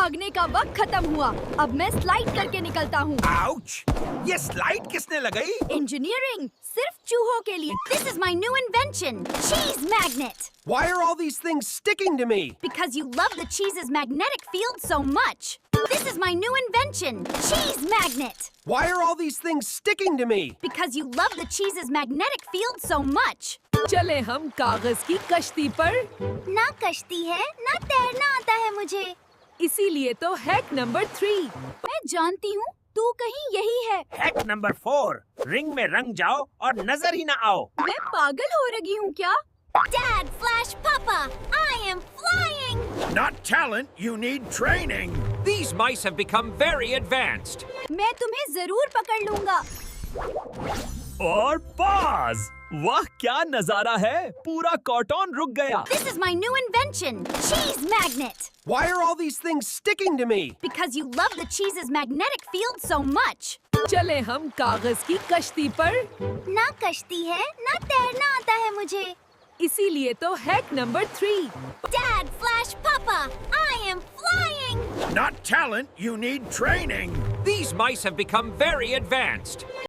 भागने का वक्त खत्म हुआ। अब मैं स्लाइड करके निकलता हूँ। आउच! ये स्लाइड किसने लगाई? इंजीनियरिंग सिर्फ चूहों के लिए। This is my new invention, cheese magnet. Why are all these things sticking to me? Because you love the cheese's magnetic field so much. This is my new invention, cheese magnet. Why are all these things sticking to me? Because you love the cheese's magnetic field so much. चले हम कागज की कश्ती पर। ना कश्ती है, ना तैरना आता है मुझे। इसीलिए तो हैक नंबर 3। मैं जानती हूँ, तू कहीं यही है। हैक नंबर 4, रिंग में रंग जाओ और नजर ही ना आओ। मैं पागल हो रही हूँ क्या? Dad, Flash, Papa, I am flying. Not talent, you need training. These mice have become very advanced. मैं तुम्हें जरूर पकड़ लूँगा। और पास! वाह क्या नजारा है! पूरा कॉटन रुक गया। This is my new invention, cheese magnet. Why are all these things sticking to me? Because you love the cheese's magnetic field so much. चले हम कागज की कश्ती पर। ना कश्ती है, ना तैरना आता है मुझे। इसीलिए तो hack number 3। Dad, Flash, Papa, I am flying. Not talent, you need training. These mice have become very advanced.